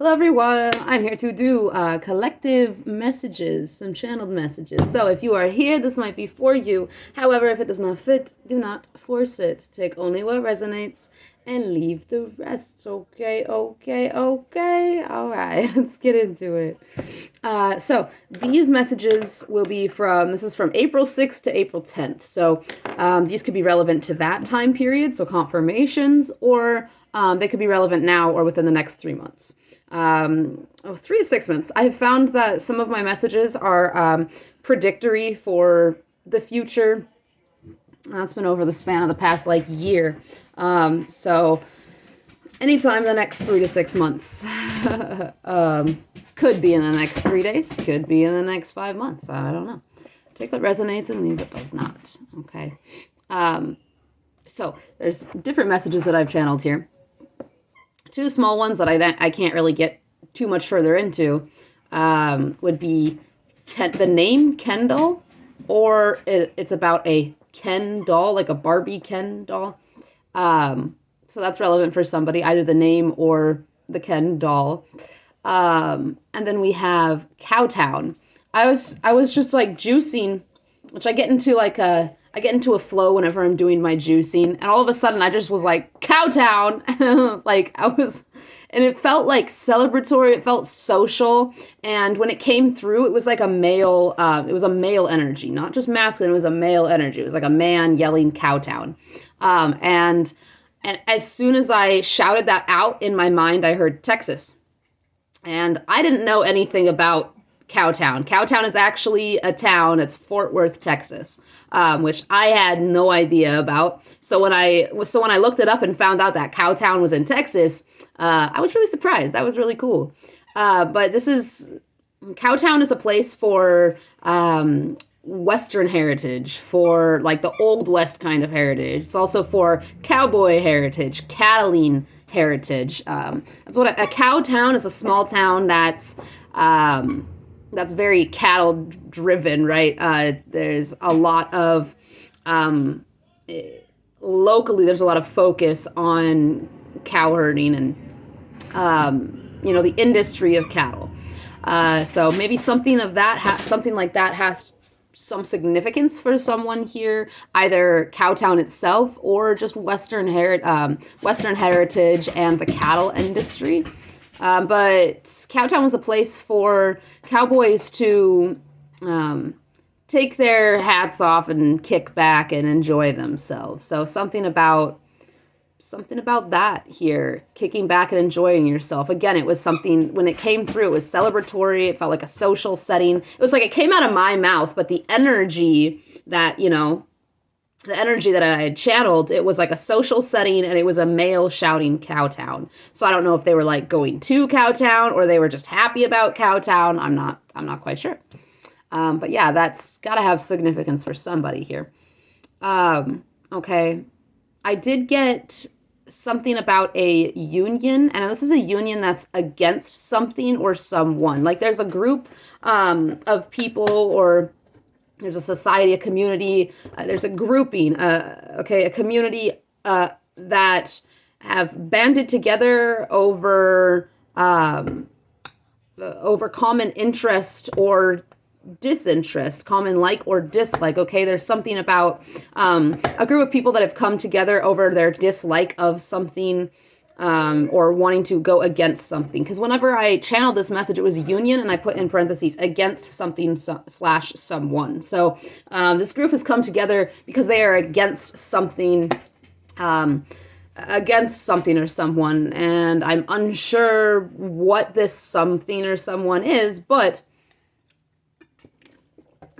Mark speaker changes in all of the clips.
Speaker 1: Hello, everyone. I'm here to do collective messages, some channeled messages. So if you are here, this might be for you. However, if it does not fit, do not force it. Take only what resonates and leave the rest. Okay. All right, let's get into it. So these messages will be this is from April 6th to April 10th. So these could be relevant to that time period, so confirmations, or they could be relevant now or within the next 3 months. 3 to 6 months. I've found that some of my messages are predictory for the future. That's been over the span of the past year. So anytime the next 3 to 6 months. Could be in the next 3 days, could be in the next 5 months. I don't know. Take what resonates and leave what does not. Okay. So there's different messages that I've channeled here. Two small ones that I can't really get too much further into would be the name Kendall, or it's about a Ken doll, like a Barbie Ken doll. So that's relevant for somebody, either the name or the Ken doll. And then we have Cowtown. I was just juicing, which I get into a flow whenever I'm doing my juicing, and all of a sudden I just was like, Cowtown. And it felt celebratory, it felt social, and when it came through, it was like it was a male energy, not just masculine, it was a male energy. It was like a man yelling Cowtown. And as soon as I shouted that out in my mind, I heard Texas. And I didn't know anything about Cowtown. Cowtown is actually a town. It's Fort Worth, Texas, which I had no idea about. So when I looked it up and found out that Cowtown was in Texas, I was really surprised. That was really cool. But Cowtown is a place for Western heritage, for the Old West kind of heritage. It's also for cowboy heritage, cattling heritage. That's what a cow town is. A small town that's very cattle driven, right? There's a lot of locally. There's a lot of focus on cow herding and the industry of cattle. So maybe something like that has some significance for someone here, either Cowtown itself or just Western heritage and the cattle industry. But Cowtown was a place for cowboys to take their hats off and kick back and enjoy themselves. So something about that here, kicking back and enjoying yourself. Again, it was something, when it came through, it was celebratory. It felt like a social setting. It was like it came out of my mouth, but the energy that I had channeled, it was like a social setting, and it was a male shouting Cowtown. So I don't know if they were going to Cowtown or they were just happy about Cowtown. I'm not quite sure. But yeah, that's got to have significance for somebody here. Okay. I did get something about a union, and this is a union that's against something or someone. There's a group of people, or there's a society, a community, there's a grouping, a community that have banded together over common interest or disinterest, common like or dislike. Okay, there's something about a group of people that have come together over their dislike of something, or wanting to go against something. Because whenever I channeled this message, it was union, and I put in parentheses against something / someone. So this group has come together because they are against something, or someone, and I'm unsure what this something or someone is, but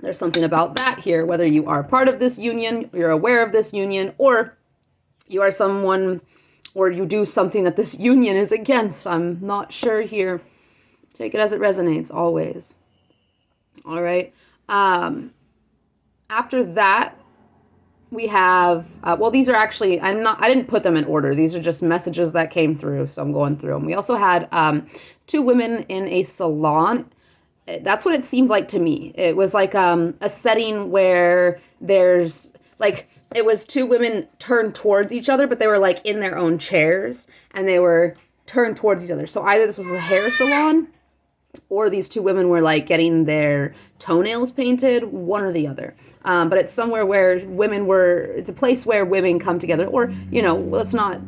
Speaker 1: there's something about that here, whether you are part of this union, you're aware of this union, or you are someone, or you do something that this union is against. I'm not sure here. Take it as it resonates, always. All right. After that, we have, these are actually, I didn't put them in order. These are just messages that came through, so I'm going through them. We also had 2 women in a salon. That's what it seemed like to me. It was a setting where there's it was 2 women turned towards each other, but they were in their own chairs, and they were turned towards each other. So either this was a hair salon, or these two women were like getting their toenails painted, one or the other. But it's somewhere where it's a place where women come together, or, let's not,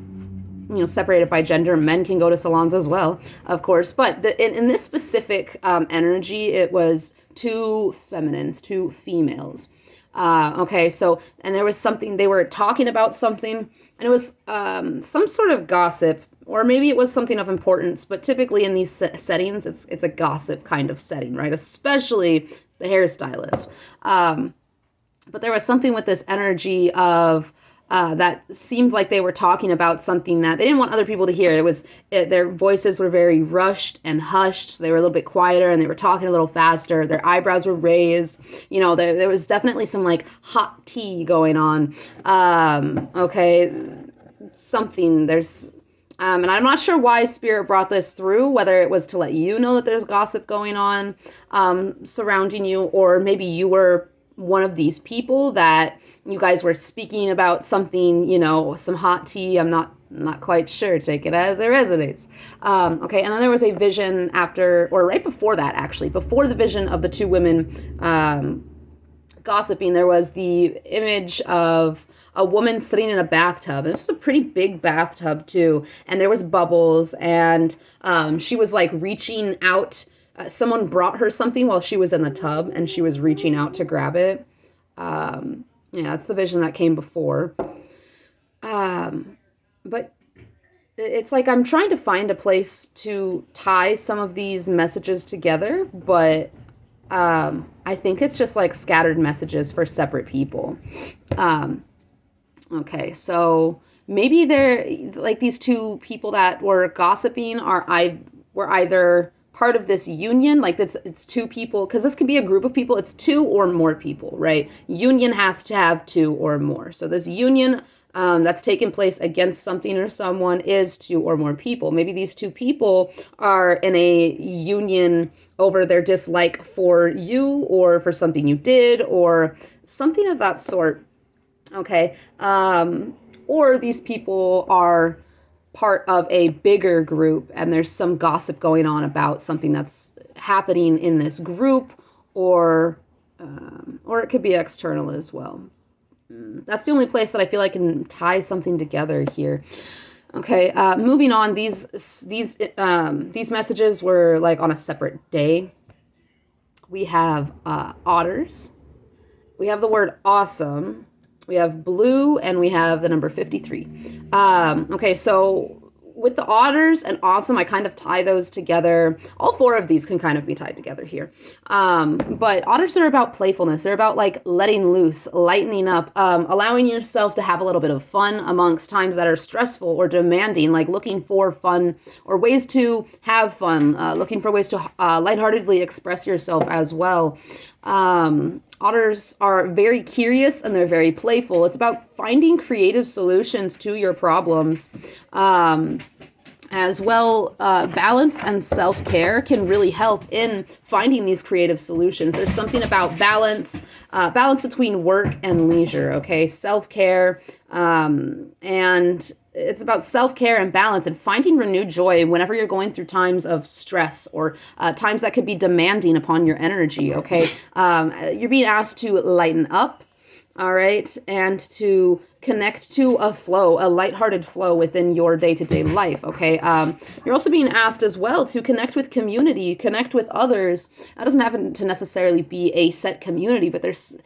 Speaker 1: separate it by gender. Men can go to salons as well, of course. But in this specific energy, it was two feminines, two females. Okay, so, and there was something, they were talking about something, and it was some sort of gossip, or maybe it was something of importance, but typically in these settings, it's a gossip kind of setting, right? Especially the hairstylist. But there was something with this energy of that seemed like they were talking about something that they didn't want other people to hear. Their voices were very rushed and hushed. So they were a little bit quieter, and they were talking a little faster. Their eyebrows were raised. There was definitely some like hot tea going on. Okay, something there's. And I'm not sure why Spirit brought this through, whether it was to let you know that there's gossip going on surrounding you, or maybe you were one of these people that you guys were speaking about something, some hot tea. I'm not quite sure. Take it as it resonates. Okay, and then there was a vision after, or right before that, actually, before the vision of the two women gossiping, there was the image of a woman sitting in a bathtub. And this is a pretty big bathtub too. And there was bubbles, and she was like reaching out. Someone brought her something while she was in the tub, and she was reaching out to grab it. That's the vision that came before. But it's like I'm trying to find a place to tie some of these messages together, but I think it's just like scattered messages for separate people. Okay, so maybe they're like these two people that were gossiping were either part of this union, like it's two people, because this could be a group of people. It's two or more people, right? Union has to have two or more. So this union that's taken place against something or someone is two or more people. Maybe these two people are in a union over their dislike for you, or for something you did, or something of that sort. Okay. Or these people are part of a bigger group, and there's some gossip going on about something that's happening in this group, or it could be external as well. That's the only place that I feel I can tie something together here. Okay, moving on. These messages were like on a separate day. We have otters. We have the word awesome. We have blue, and we have the number 53. Okay, so with the otters and awesome, I kind of tie those together. All four of these can kind of be tied together here. But otters are about playfulness. They're about like letting loose, lightening up, allowing yourself to have a little bit of fun amongst times that are stressful or demanding, like looking for fun or ways to have fun, looking for ways to lightheartedly express yourself as well. Otters are very curious, and they're very playful. It's about finding creative solutions to your problems. As well, balance and self-care can really help in finding these creative solutions. There's something about balance between work and leisure, okay? Self-care, and it's about self-care and balance and finding renewed joy whenever you're going through times of stress, or times that could be demanding upon your energy, okay? You're being asked to lighten up, all right, and to connect to a flow, a lighthearted flow within your day-to-day life, okay? You're also being asked as well to connect with community, connect with others. That doesn't have to necessarily be a set community, but there's,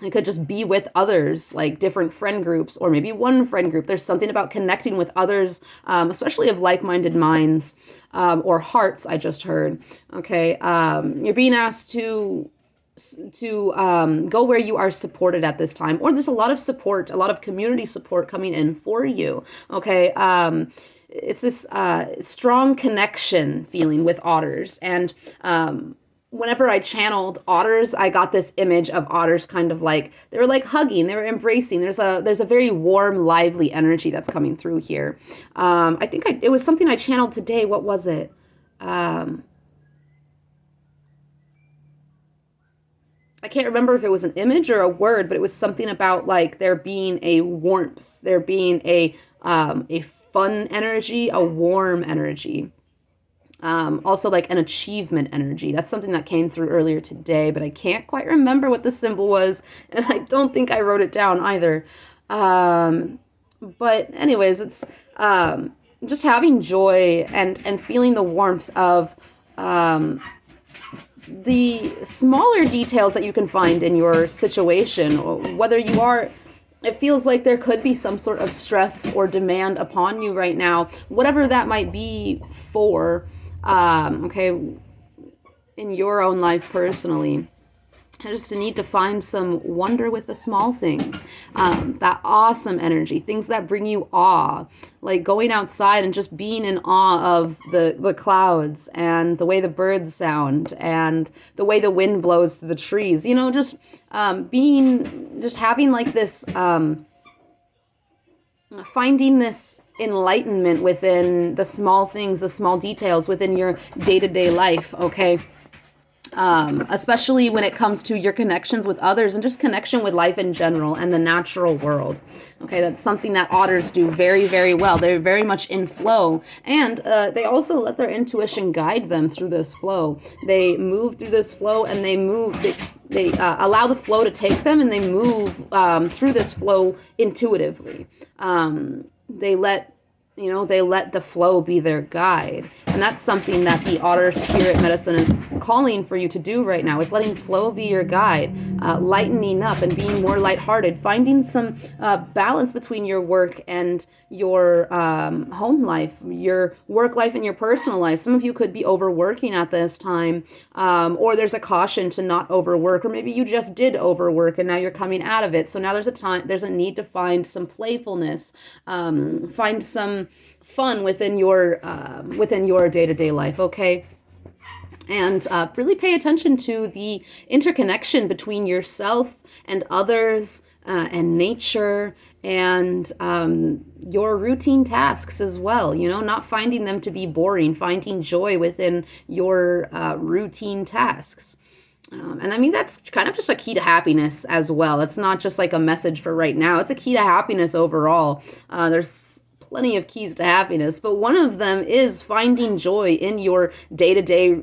Speaker 1: it could just be with others, like different friend groups, or maybe one friend group. There's something about connecting with others, especially of like-minded minds or hearts, I just heard. Okay, you're being asked to go where you are supported at this time, or there's a lot of support, a lot of community support coming in for you. Okay, it's this strong connection feeling with otters, and whenever I channeled otters, I got this image of otters kind of like, they were like hugging, they were embracing. There's a very warm, lively energy that's coming through here. I think it was something I channeled today. What was it? I can't remember if it was an image or a word, but it was something about like there being a warmth, there being a fun energy, a warm energy. Also like an achievement energy. That's something that came through earlier today, but I can't quite remember what the symbol was, and I don't think I wrote it down either. But anyways, it's just having joy and feeling the warmth of the smaller details that you can find in your situation, whether you are, it feels like there could be some sort of stress or demand upon you right now, whatever that might be for, okay, in your own life personally. I just need to find some wonder with the small things, that awesome energy, things that bring you awe, like going outside and just being in awe of the clouds and the way the birds sound and the way the wind blows through the trees, you know, just having like this, finding this enlightenment within the small things, the small details within your day-to-day life, okay? Especially when it comes to your connections with others and just connection with life in general and the natural world. Okay, that's something that otters do very, very well. They're very much in flow, and they also let their intuition guide them through this flow. They move through this flow, and they move. They allow the flow to take them, and they move through this flow intuitively. They let the flow be their guide. And that's something that the otter spirit medicine is calling for you to do right now, is letting flow be your guide, lightening up and being more lighthearted, finding some balance between your work and your home life, your work life and your personal life. Some of you could be overworking at this time, or there's a caution to not overwork, or maybe you just did overwork and now you're coming out of it. So now there's a need to find some playfulness, find some fun within your day-to-day life, okay? And really pay attention to the interconnection between yourself and others, and nature, and your routine tasks as well, you know, not finding them to be boring, finding joy within your routine tasks. And I mean, that's kind of just a key to happiness as well. It's not just like a message for right now. It's a key to happiness overall. There's plenty of keys to happiness, but one of them is finding joy in your day-to-day,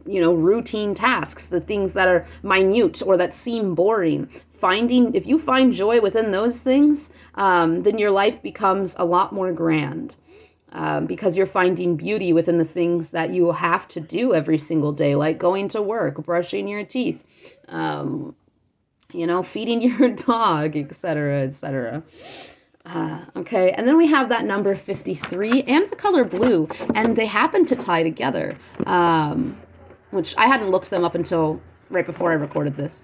Speaker 1: you know, routine tasks, the things that are minute or that seem boring. If you find joy within those things, then your life becomes a lot more grand. Because you're finding beauty within the things that you have to do every single day, like going to work, brushing your teeth, you know, feeding your dog, etc., etc. Okay, and then we have that number 53 and the color blue, and they happen to tie together, which I hadn't looked them up until right before I recorded this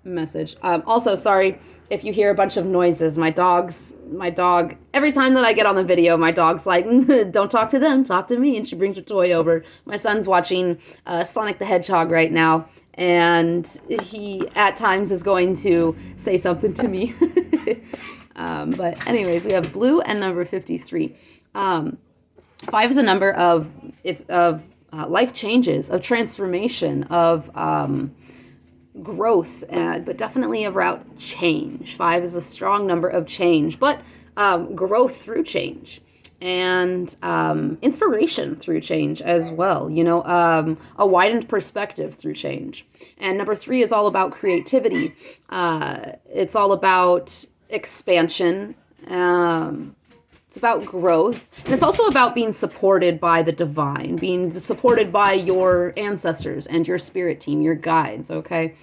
Speaker 1: message. Also, sorry if you hear a bunch of noises. My dog, every time that I get on the video, my dog's like, don't talk to them, talk to me, and she brings her toy over. My son's watching Sonic the Hedgehog right now, and he at times is going to say something to me. But anyways, we have blue and number 53. 5 is a number of life changes, of transformation, of growth, but definitely about change. 5 is a strong number of change, but growth through change, and inspiration through change as well, you know, a widened perspective through change. And number 3 is all about creativity. It's all about expansion. It's about growth, and it's also about being supported by the divine, being supported by your ancestors and your spirit team, your guides, okay?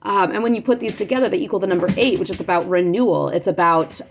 Speaker 1: And when you put these together, they equal the number 8, which is about renewal. It's about,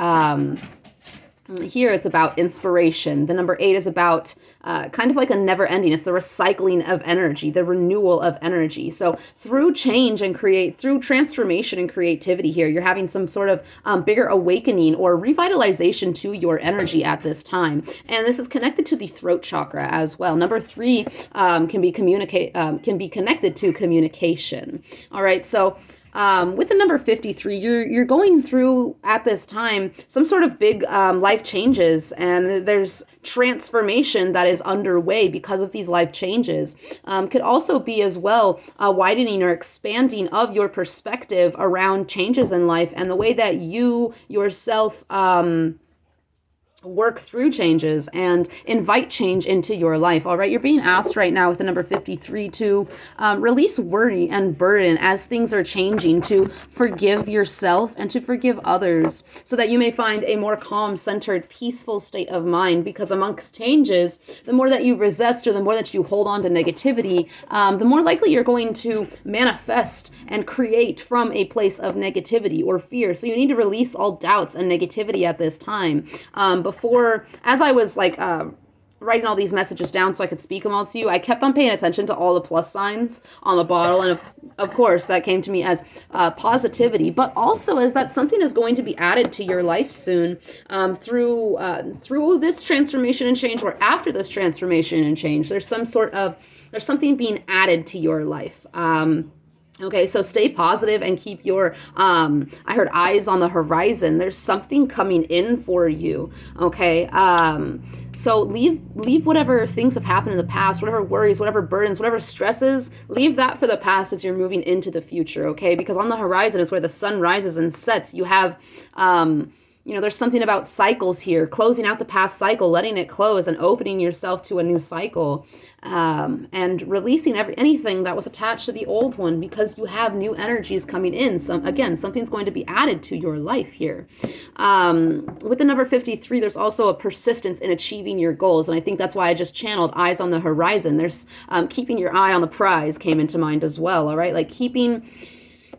Speaker 1: here it's about inspiration. The number 8 is about kind of like a never ending. It's the recycling of energy, the renewal of energy. So through change and through transformation and creativity here, you're having some sort of bigger awakening or revitalization to your energy at this time. And this is connected to the throat chakra as well. Number 3 can be connected to communication. All right, so with the number 53, you're going through at this time some sort of big life changes, and there's transformation that is underway because of these life changes. Could also be as well widening or expanding of your perspective around changes in life and the way that you yourself work through changes and invite change into your life. All right, you're being asked right now with the number 53 to release worry and burden as things are changing, to forgive yourself and to forgive others, so that you may find a more calm, centered, peaceful state of mind. Because amongst changes, the more that you resist or the more that you hold on to negativity, the more likely you're going to manifest and create from a place of negativity or fear. So you need to release all doubts and negativity at this time. Before, as I was like writing all these messages down so I could speak them all to you, I kept on paying attention to all the plus signs on the bottle, and of course that came to me as positivity, but also as that something is going to be added to your life soon, through this transformation and change, or after this transformation and change. There's something being added to your life. Okay, so stay positive and keep your, I heard eyes on the horizon. There's something coming in for you, okay? So leave whatever things have happened in the past, whatever worries, whatever burdens, whatever stresses, leave that for the past as you're moving into the future, okay? Because on the horizon is where the sun rises and sets. You have, there's something about cycles here, closing out the past cycle, letting it close and opening yourself to a new cycle, and releasing anything that was attached to the old one, because you have new energies coming in. Something's going to be added to your life here. With the number 53, there's also a persistence in achieving your goals. And I think that's why I just channeled eyes on the horizon. There's keeping your eye on the prize came into mind as well. All right. Like keeping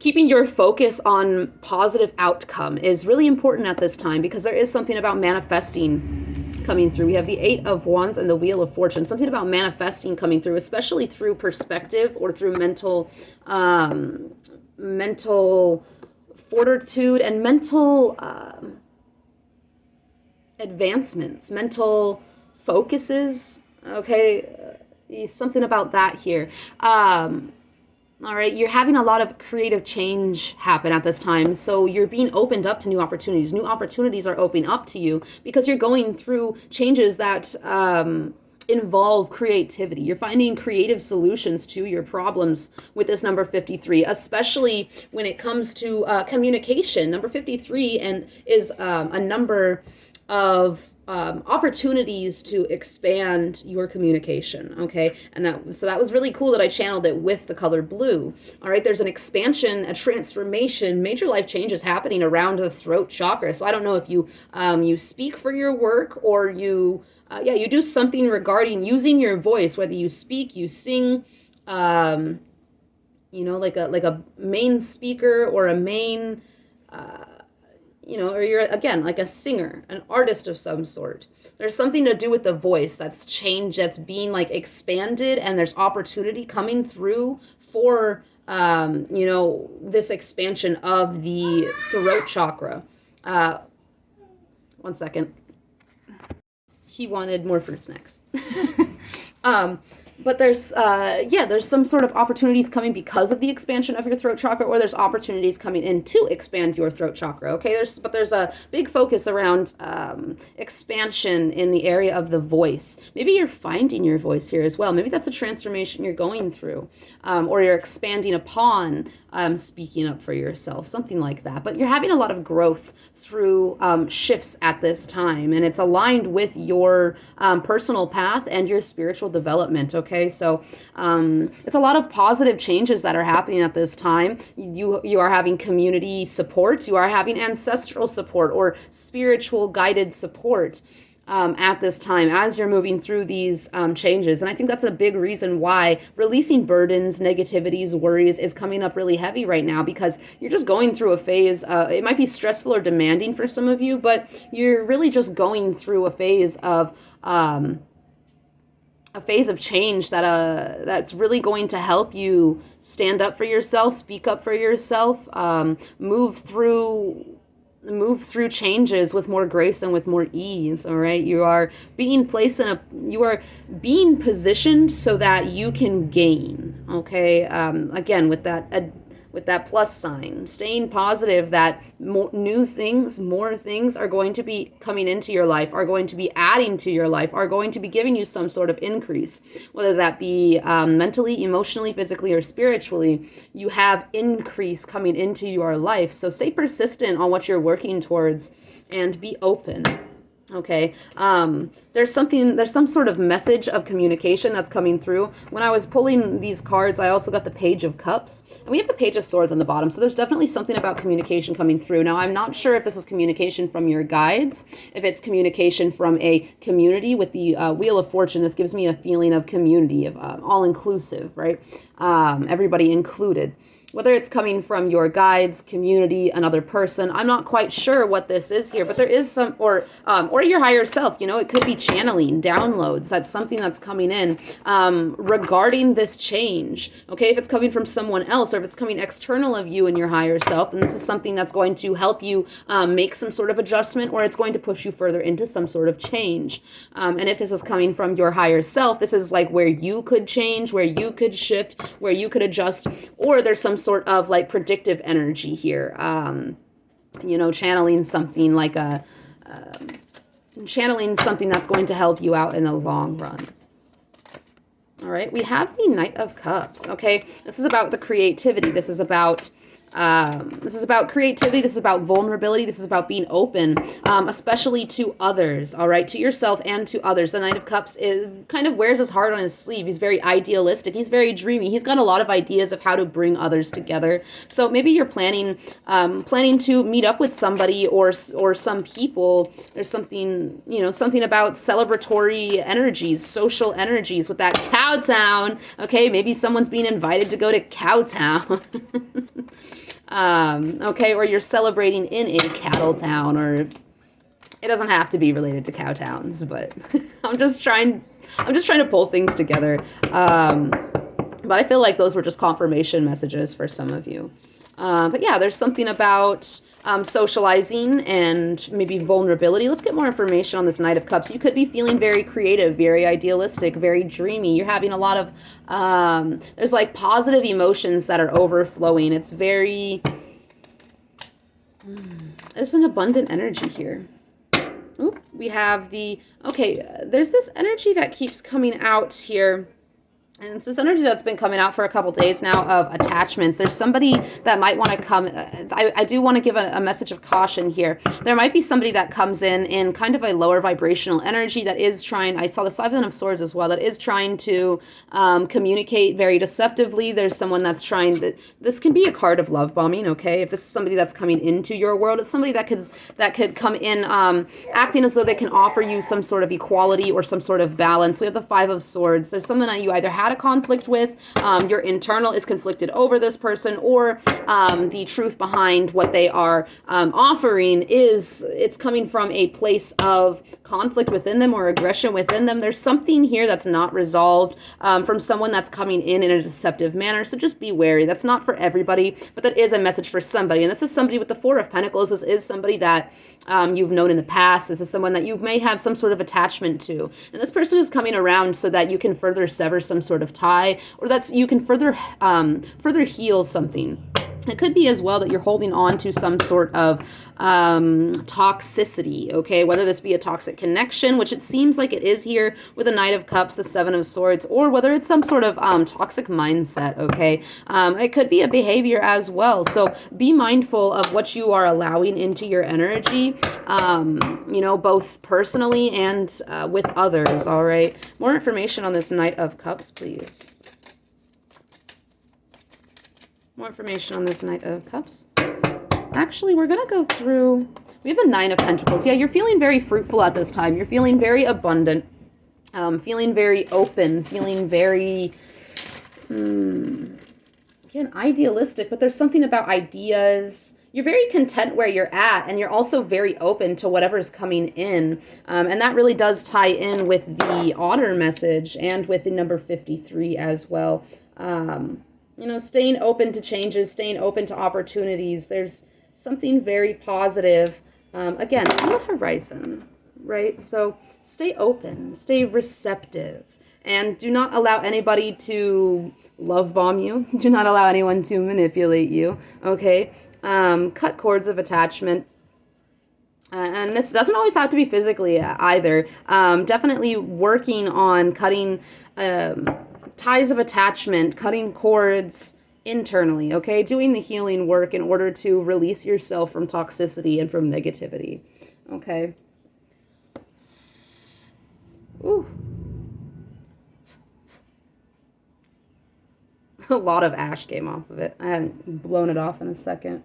Speaker 1: your focus on positive outcome is really important at this time, because there is something about manifesting coming through. We have the 8 of Wands and the Wheel of Fortune. Something about manifesting coming through, especially through perspective or through mental fortitude and mental advancements, mental focuses. Okay, something about that here. All right, you're having a lot of creative change happen at this time. So you're being opened up to new opportunities. New opportunities are opening up to you because you're going through changes that involve creativity. You're finding creative solutions to your problems with this number 53, especially when it comes to communication. Number 53 is a number of opportunities to expand your communication, okay? And that was really cool that I channeled it with the color blue. All right, there's an expansion, a transformation, major life changes happening around the throat chakra. So I don't know if you you speak for your work, or you do something regarding using your voice, whether you speak, you sing, like a main speaker or a main or you're, again, like a singer, an artist of some sort. There's something to do with the voice that's changed, that's being like expanded, and there's opportunity coming through for, this expansion of the throat chakra. One second. He wanted more fruit snacks. But there's some sort of opportunities coming because of the expansion of your throat chakra, or there's opportunities coming in to expand your throat chakra. Okay, there's a big focus around expansion in the area of the voice. Maybe you're finding your voice here as well. Maybe that's a transformation you're going through, or you're expanding upon speaking up for yourself, something like that. But you're having a lot of growth through shifts at this time, and it's aligned with your personal path and your spiritual development. Okay, so it's a lot of positive changes that are happening at this time. You are having community support, you are having ancestral support or spiritual guided support at this time as you're moving through these changes. And I think that's a big reason why releasing burdens, negativities, worries is coming up really heavy right now, because you're just going through a phase. It might be stressful or demanding for some of you, but you're really just going through a phase of change that's really going to help you stand up for yourself, speak up for yourself, move through changes with more grace and with more ease. All right, you are being positioned so that you can gain. Okay, again, with that plus sign, staying positive that more things are going to be coming into your life, are going to be adding to your life, are going to be giving you some sort of increase, whether that be mentally, emotionally, physically, or spiritually. You have increase coming into your life. So stay persistent on what you're working towards and be open. Okay. There's some sort of message of communication that's coming through. When I was pulling these cards, I also got the Page of Cups, and we have the Page of Swords on the bottom. So there's definitely something about communication coming through. Now, I'm not sure if this is communication from your guides, if it's communication from a community. With the Wheel of Fortune, this gives me a feeling of community, of all inclusive, right? Everybody included. Whether it's coming from your guides, community, another person, I'm not quite sure what this is here, but there is some, or your higher self, you know, it could be channeling, downloads. That's something that's coming in regarding this change. Okay, if it's coming from someone else, or if it's coming external of you and your higher self, then this is something that's going to help you make some sort of adjustment, or it's going to push you further into some sort of change. And if this is coming from your higher self, this is like where you could change, where you could shift, where you could adjust, or there's some sort of like predictive energy here, you know, channeling something like channeling something that's going to help you out in the long run. All right, we have the Knight of Cups. Okay, this is about the creativity. This is about creativity. This is about vulnerability. This is about being open, especially to others, all right, to yourself and to others. The Knight of Cups kind of wears his heart on his sleeve. He's very idealistic. He's very dreamy. He's got a lot of ideas of how to bring others together. So maybe you're planning to meet up with somebody or some people. There's something, you know, something about celebratory energies, social energies with that Cowtown. Okay, maybe someone's being invited to go to Cowtown. Okay, or you're celebrating in a cattle town, or it doesn't have to be related to cow towns, but I'm just trying to pull things together. But I feel like those were just confirmation messages for some of you. But yeah, there's something about socializing and maybe vulnerability. Let's get more information on this Knight of Cups. You could be feeling very creative, very idealistic, very dreamy. You're having a lot of, there's like positive emotions that are overflowing. It's very, there's an abundant energy here. Oop, we have there's this energy that keeps coming out here. And it's this energy that's been coming out for a couple days now of attachments. There's somebody that might want to come. I do want to give a message of caution here. There might be somebody that comes in kind of a lower vibrational energy that is trying, I saw the Seven of Swords as well, that is trying to communicate very deceptively. There's someone that's trying, this can be a card of love bombing, okay? If this is somebody that's coming into your world, it's somebody that could come in acting as though they can offer you some sort of equality or some sort of balance. We have the Five of Swords. There's someone that you either had a conflict with, your internal is conflicted over this person, or the truth behind what they are offering it's coming from a place of conflict within them or aggression within them. There's something here that's not resolved from someone that's coming in a deceptive manner, so just be wary. That's not for everybody, but that is a message for somebody. And this is somebody with the Four of Pentacles. This is somebody that you've known in the past. This is someone that you may have some sort of attachment to. And this person is coming around so that you can further sever some sort of tie, or that you can further heal something. It could be as well that you're holding on to some sort of toxicity, okay? Whether this be a toxic connection, which it seems like it is here with the Knight of Cups, the Seven of Swords, or whether it's some sort of toxic mindset, okay? It could be a behavior as well. So be mindful of what you are allowing into your energy, you know, both personally and with others, all right? More information on this Knight of Cups, please. More information on this Knight of Cups. Actually, we're going to go through... We have the Nine of Pentacles. Yeah, you're feeling very fruitful at this time. You're feeling very abundant. Feeling very open. Feeling very... again, idealistic. But there's something about ideas. You're very content where you're at. And you're also very open to whatever's coming in. And that really does tie in with the Otter message. And with the number 53 as well. You know, staying open to changes, staying open to opportunities. There's something very positive, again, on the horizon, right? So stay open, stay receptive, and do not allow anybody to love bomb you. Do not allow anyone to manipulate you, okay? Cut cords of attachment. And this doesn't always have to be physically either. Definitely working on cutting... ties of attachment, cutting cords internally, okay? Doing the healing work in order to release yourself from toxicity and from negativity, okay? Ooh. A lot of ash came off of it. I hadn't blown it off in a second.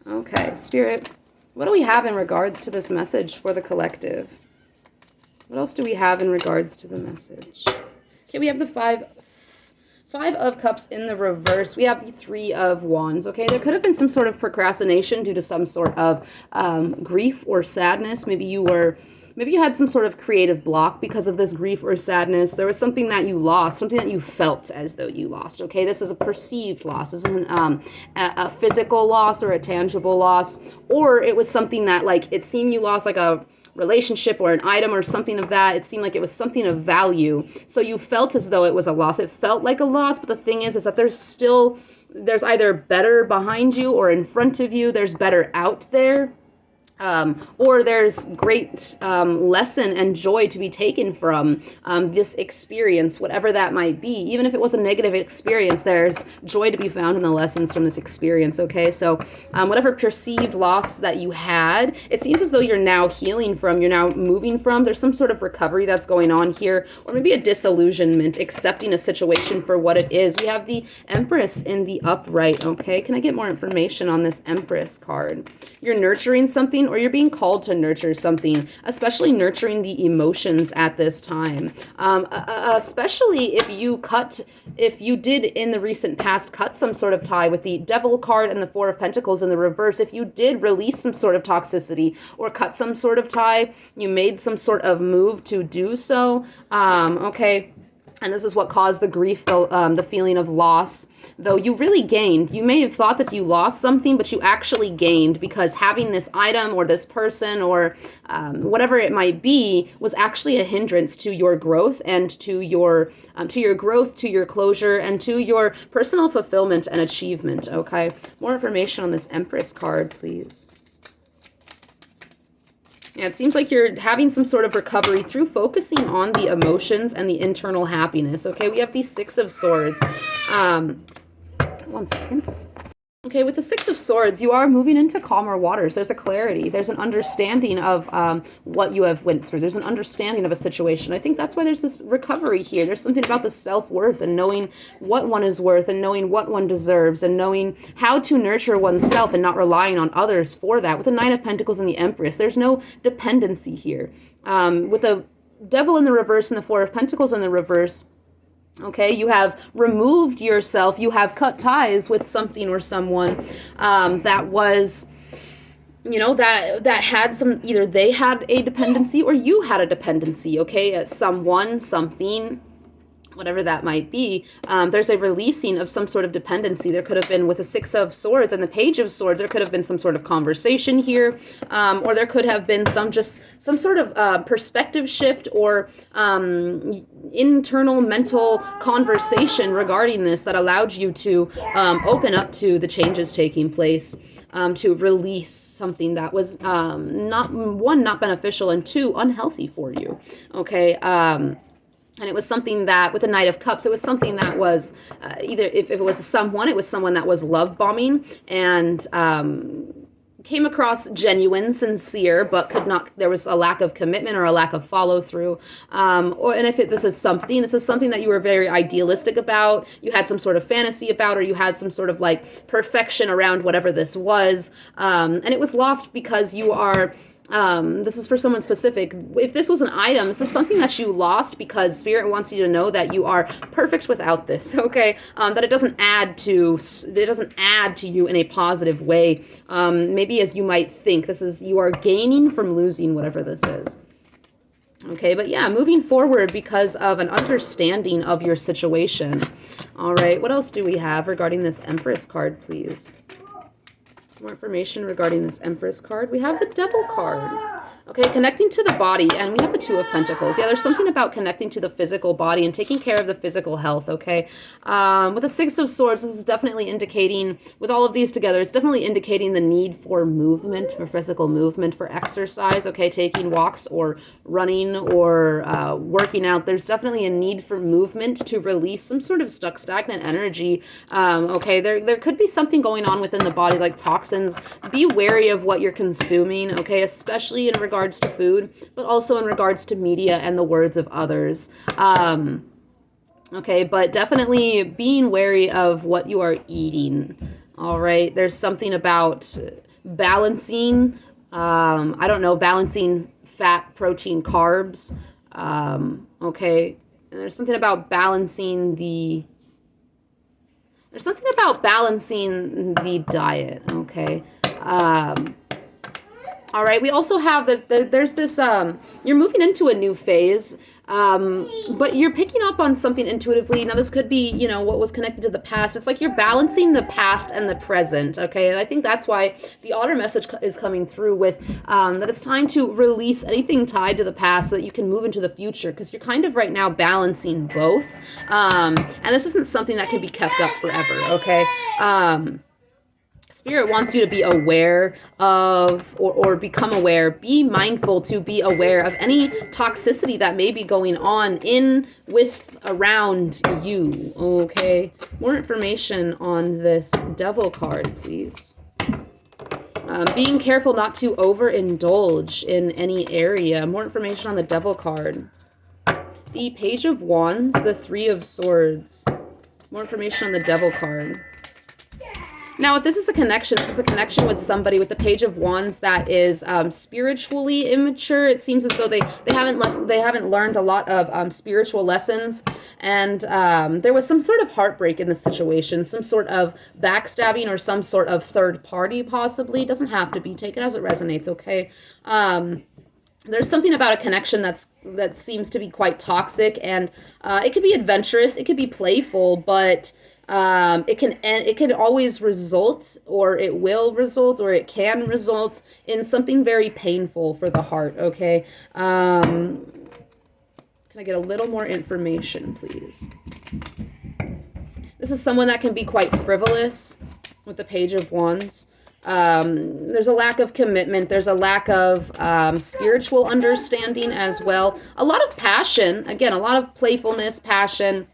Speaker 1: Okay, Spirit, what do we have in regards to this message for the collective? What else do we have in regards to the message? Okay, we have the Five of Cups in the reverse. We have the Three of Wands, okay? There could have been some sort of procrastination due to some sort of grief or sadness. Maybe you had some sort of creative block because of this grief or sadness. There was something that you lost, something that you felt as though you lost, okay? This is a perceived loss. This isn't a physical loss or a tangible loss. Or it was something that, like, it seemed you lost, like a relationship or an item or something of that. It seemed like it was something of value. So you felt as though it was a loss. It felt like a loss, but the thing is that there's either better behind you or in front of you. There's better out there. Or there's great lesson and joy to be taken from this experience, whatever that might be. Even if it was a negative experience, there's joy to be found in the lessons from this experience, okay? So whatever perceived loss that you had, it seems as though you're now healing from, you're now moving from. There's some sort of recovery that's going on here, or maybe a disillusionment, accepting a situation for what it is. We have the Empress in the upright, okay? Can I get more information on this Empress card? You're nurturing something, or you're being called to nurture something, especially nurturing the emotions at this time. Especially if you did in the recent past cut some sort of tie with the Devil card and the Four of Pentacles in the reverse. If you did release some sort of toxicity or cut some sort of tie, you made some sort of move to do so. Okay. And this is what caused the grief, the feeling of loss. Though you really gained. You may have thought that you lost something, but you actually gained, because having this item or this person or whatever it might be was actually a hindrance to your growth and to your growth, to your closure, and to your personal fulfillment and achievement. Okay. More information on this Empress card, please. Yeah, it seems like you're having some sort of recovery through focusing on the emotions and the internal happiness. Okay, we have the Six of Swords. One second. Okay, with the Six of Swords, you are moving into calmer waters. There's a clarity. There's an understanding of what you have went through. There's an understanding of a situation. I think that's why there's this recovery here. There's something about the self-worth and knowing what one is worth and knowing what one deserves and knowing how to nurture oneself and not relying on others for that. With the Nine of Pentacles and the Empress, there's no dependency here. With the Devil in the reverse and the Four of Pentacles in the reverse, okay, you have removed yourself, you have cut ties with something or someone that was, that had some, either they had a dependency or you had a dependency, okay, someone, something, whatever that might be. There's a releasing of some sort of dependency. There could have been, with the Six of Swords and the Page of Swords, there could have been some sort of conversation here, or there could have been some sort of perspective shift or internal mental conversation regarding this that allowed you to open up to the changes taking place, to release something that was not beneficial, and two, unhealthy for you. Okay. And it was something that, with the Knight of Cups, it was something that was either, if it was someone, it was someone that was love bombing and came across genuine, sincere, but there was a lack of commitment or a lack of follow through. And if this is something that you were very idealistic about, you had some sort of fantasy about, or you had some sort of like perfection around whatever this was. And it was lost because you are, this is for someone specific. If this was an item, this is something that you lost because Spirit wants you to know that you are perfect without this, okay? That it doesn't add to you in a positive way. Maybe as you might think, you are gaining from losing whatever this is. Okay, but yeah, moving forward because of an understanding of your situation. All right, what else do we have regarding this Empress card, please? More information regarding this Empress card. We have the Devil card. Okay, connecting to the body, and we have the Two of Pentacles. Yeah, there's something about connecting to the physical body and taking care of the physical health, okay? With the Six of Swords, this is definitely indicating, with all of these together, it's definitely indicating the need for movement, for physical movement, for exercise, okay? Taking walks or running or working out. There's definitely a need for movement to release some sort of stagnant energy, okay? There could be something going on within the body, like toxins. Be wary of what you're consuming, okay? Especially in regard regards to food, but also in regards to media and the words of others. Okay, but definitely being wary of what you are eating. All right, there's something about balancing, I don't know, balancing fat, protein, carbs. Okay, and there's something about balancing the diet. Okay. All right, we also have there's this, you're moving into a new phase, but you're picking up on something intuitively. Now, this could be, what was connected to the past. It's like you're balancing the past and the present, okay? And I think that's why the otter message is coming through with that it's time to release anything tied to the past so that you can move into the future, because you're kind of right now balancing both. And this isn't something that can be kept up forever, okay? Spirit wants you to be aware of, or become aware, be mindful to be aware of any toxicity that may be going on around you, okay? More information on this Devil card, please. Being careful not to overindulge in any area. More information on the Devil card. The Page of Wands, the Three of Swords. More information on the Devil card. Now, if this is a connection, with somebody with the Page of Wands that is spiritually immature. It seems as though they haven't learned a lot of spiritual lessons, and there was some sort of heartbreak in the situation, some sort of backstabbing or some sort of third party, possibly. It doesn't have to be. Take it as it resonates, okay? There's something about a connection that seems to be quite toxic, and it could be adventurous, it could be playful, but it can always result, or it will result, or it can result in something very painful for the heart, okay? Can I get a little more information, please? This is someone that can be quite frivolous with the Page of Wands. There's a lack of commitment. There's a lack of spiritual understanding as well. A lot of passion. Again, a lot of playfulness, passion.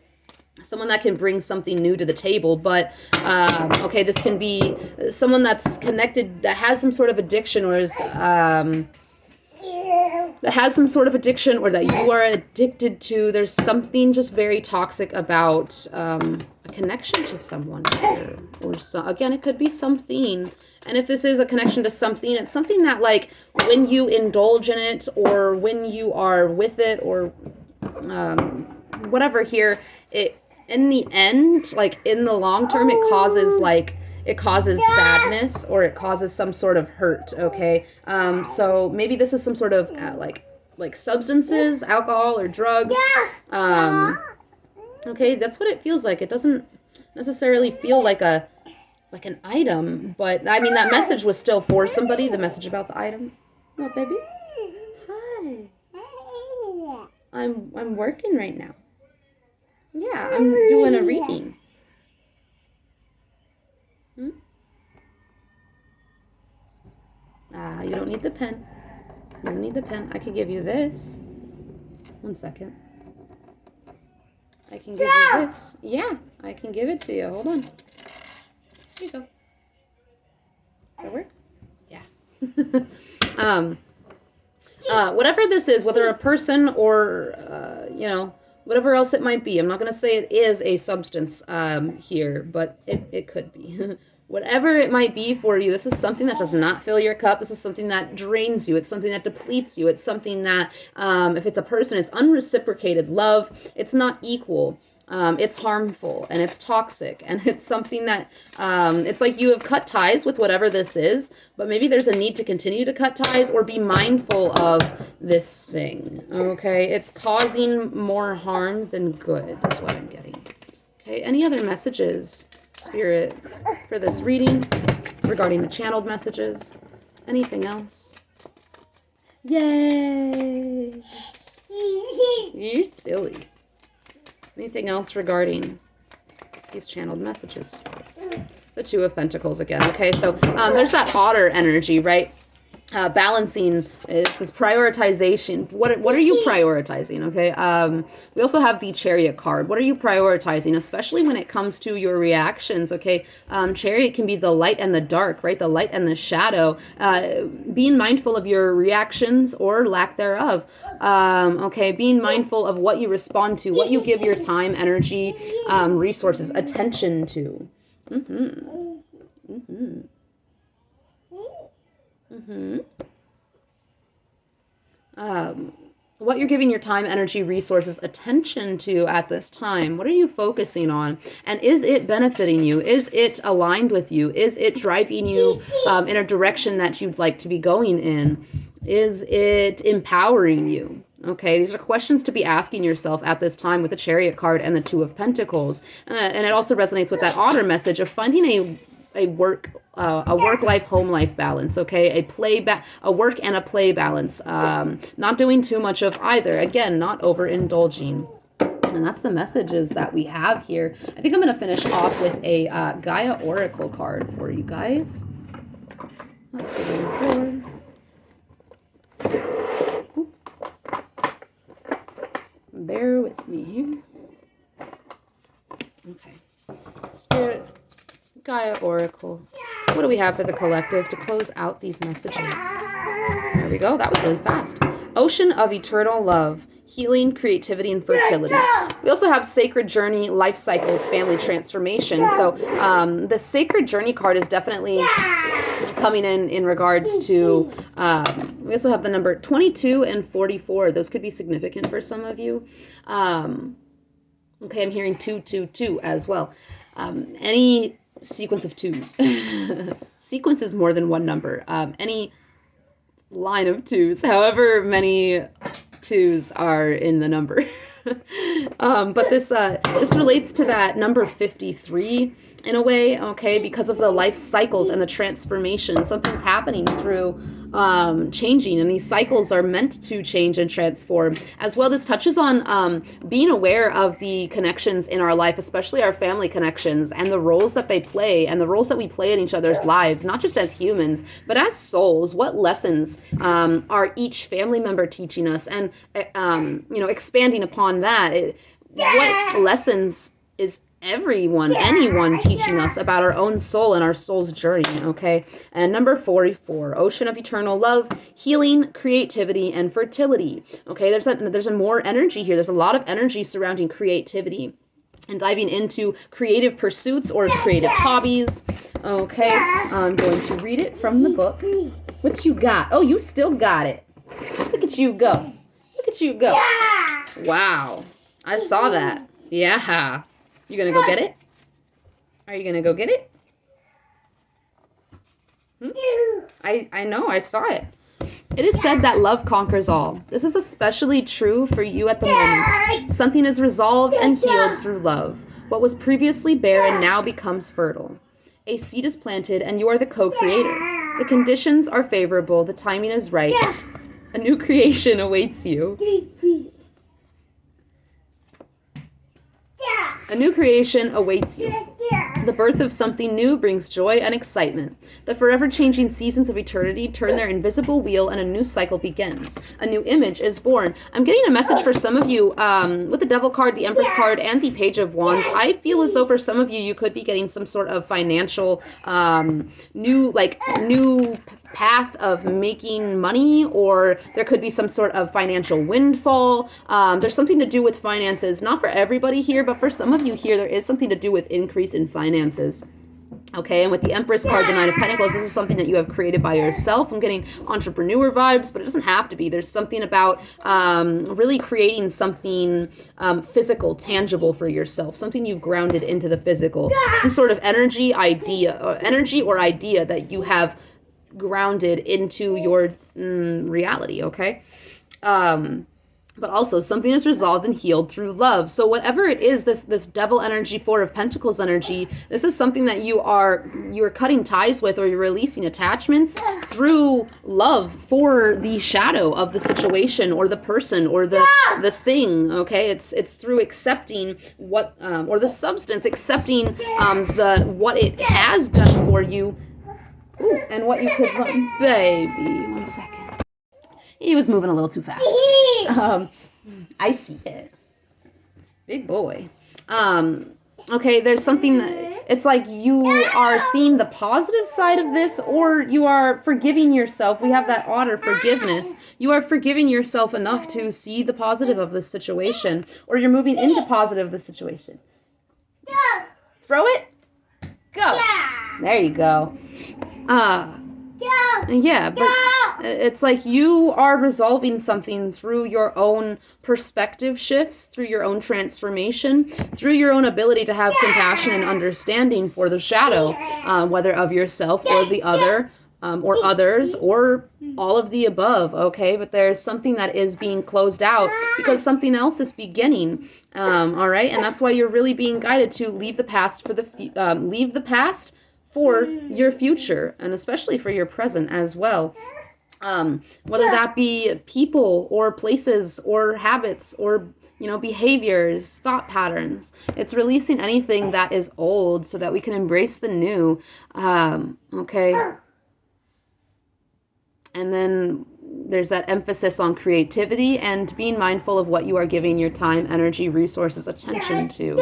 Speaker 1: Someone that can bring something new to the table, but okay, this can be someone that's connected, that has some sort of addiction, or is that you are addicted to. There's something just very toxic about a connection to someone here, or again, it could be something. And if this is a connection to something, it's something that, like, when you indulge in it, or when you are with it, or whatever here, in the end, like in the long term, it causes sadness, or it causes some sort of hurt, okay? So maybe this is some sort of like substances, alcohol or drugs. Okay, that's what it feels like. It doesn't necessarily feel like an item, but I mean, that message was still for somebody, the message about the item. What, baby? Hi. I'm working right now. Yeah, I'm doing a reading. You don't need the pen. You don't need the pen. I can give you this. 1 second. I can give you this. Yeah, I can give it to you. Hold on. Here you go. Does that work? Yeah. Whatever this is, whether a person or, whatever else it might be. I'm not going to say it is a substance here, but it could be. Whatever it might be for you, this is something that does not fill your cup. This is something that drains you. It's something that depletes you. It's something that, if it's a person, it's unreciprocated love. It's not equal. It's harmful, and it's toxic, and it's something that, it's like you have cut ties with whatever this is, but maybe there's a need to continue to cut ties or be mindful of this thing, okay? It's causing more harm than good, is what I'm getting. Okay, any other messages, Spirit, for this reading regarding the channeled messages? Anything else? Yay! You're silly. Anything else regarding these channeled messages? The Two of Pentacles again. Okay, so there's that otter energy, right? balancing. It's this prioritization. What are you prioritizing? Okay. We also have the Chariot card. What are you prioritizing, especially when it comes to your reactions? Okay. Chariot can be the light and the dark, right? The light and the shadow. Being mindful of your reactions or lack thereof. Okay. Being mindful of what you respond to, what you give your time, energy, resources, attention to. What you're giving your time, energy, resources, attention to at this time. What are you focusing on? And is it benefiting you? Is it aligned with you? Is it driving you in a direction that you'd like to be going in? Is it empowering you? Okay, these are questions to be asking yourself at this time with the Chariot card and the Two of Pentacles. And it also resonates with that Otter message of finding a work life, home life balance. Okay, a work and a play balance. Not doing too much of either. Again, not overindulging. And that's the messages that we have here. I think I'm going to finish off with a Gaia Oracle card for you guys. That's the one for. Bear with me here. Okay. Spirit, Gaia Oracle. What do we have for the collective to close out these messages? There we go. That was really fast. Ocean of eternal love, healing, creativity, and fertility. We also have Sacred Journey, life cycles, family transformation. So the Sacred Journey card is definitely coming in regards to, we also have the number 22 and 44. Those could be significant for some of you. Okay, I'm hearing 222 as well. Any sequence of twos. Sequence is more than one number. Any line of twos, however many twos are in the number. But this relates to that number 53 in a way, okay, because of the life cycles and the transformation. Something's happening through changing, and these cycles are meant to change and transform. As well, this touches on being aware of the connections in our life, especially our family connections, and the roles that they play, and the roles that we play in each other's lives, not just as humans, but as souls. What lessons are each family member teaching us? And, expanding upon that, what lessons is anyone teaching us about our own soul and our soul's journey, okay? And number 44, Ocean of Eternal Love, Healing, Creativity, and Fertility. Okay, there's a more energy here. There's a lot of energy surrounding creativity and diving into creative pursuits or creative hobbies. Okay, I'm going to read it from the book. What you got? Oh, you still got it. Look at you go. Look at you go. Wow, I saw that. Yeah. You gonna go get it? Are you gonna go get it? I know, I saw it. It is said that love conquers all. This is especially true for you at the moment. Something is resolved and healed through love. What was previously barren now becomes fertile. A seed is planted and you are the co-creator. The conditions are favorable, the timing is right. A new creation awaits you. A new creation awaits you. The birth of something new brings joy and excitement. The forever changing seasons of eternity turn their invisible wheel and a new cycle begins. A new image is born. I'm getting a message for some of you with the Devil card, the Empress card, and the Page of Wands. I feel as though for some of you, you could be getting some sort of financial new path of making money, or there could be some sort of financial windfall. There's something to do with finances, not for everybody here, but for some of you here, there is something to do with increase in finances. Okay, and with the Empress card, the Nine of Pentacles, this is something that you have created by yourself. I'm getting entrepreneur vibes, but it doesn't have to be. There's something about really creating something physical, tangible for yourself, something you've grounded into the physical, some sort of energy or idea that you have grounded into your reality, okay? But also something is resolved and healed through love. So whatever it is, this Devil energy, Four of Pentacles energy, this is something that you're cutting ties with, or you're releasing attachments through love for the shadow of the situation or the person or the thing, okay? It's through accepting what or the substance, accepting what it has done for you. Ooh, and what you could want, baby. a second. He was moving a little too fast. I see it. Big boy. Okay, there's something that, it's like you are seeing the positive side of this, or you are forgiving yourself. We have that otter forgiveness. You are forgiving yourself enough to see the positive of this situation, or you're moving into positive of the situation. Throw it. Go. There you go. Yeah, but it's like you are resolving something through your own perspective shifts, through your own transformation, through your own ability to have compassion and understanding for the shadow, whether of yourself or the other, or others, or all of the above, okay? But there's something that is being closed out because something else is beginning, all right? And that's why you're really being guided to leave the past for leave the past for your future, and especially for your present as well. Whether that be people or places or habits or, behaviors, thought patterns. It's releasing anything that is old so that we can embrace the new. Okay. And then there's that emphasis on creativity and being mindful of what you are giving your time, energy, resources, attention to.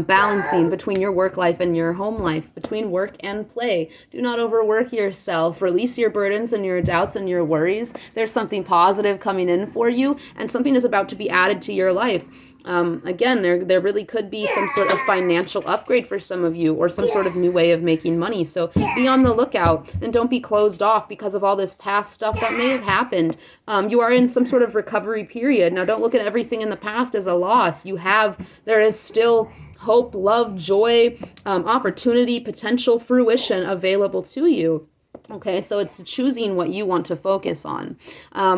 Speaker 1: Balancing between your work life and your home life, between work and play. Do not overwork yourself. Release your burdens and your doubts and your worries. There's something positive coming in for you, and something is about to be added to your life. Again, there really could be some sort of financial upgrade for some of you, or some sort of new way of making money. So be on the lookout and don't be closed off because of all this past stuff that may have happened. You are in some sort of recovery period. Now, don't look at everything in the past as a loss. There is still hope, love, joy, opportunity, potential, fruition available to you. Okay, so it's choosing what you want to focus on.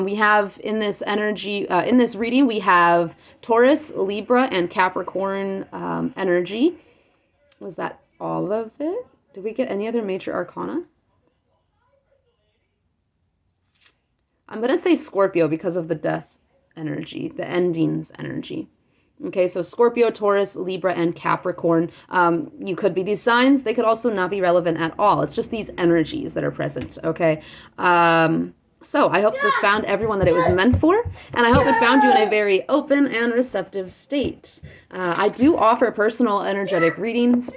Speaker 1: We have in this energy, in this reading, we have Taurus, Libra, and Capricorn energy. Was that all of it? Did we get any other major arcana? I'm going to say Scorpio because of the death energy, the endings energy. Okay, so Scorpio, Taurus, Libra, and Capricorn. You could be these signs. They could also not be relevant at all. It's just these energies that are present, okay? So I hope this found everyone that it was meant for, and I hope it found you in a very open and receptive state. I do offer personal energetic readings.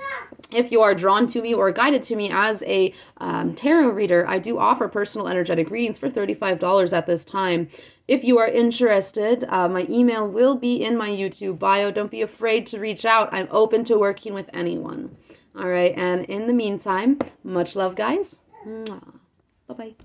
Speaker 1: If you are drawn to me or guided to me as a tarot reader, I do offer personal energetic readings for $35 at this time. If you are interested, my email will be in my YouTube bio. Don't be afraid to reach out. I'm open to working with anyone. All right, and in the meantime, much love, guys. Bye-bye.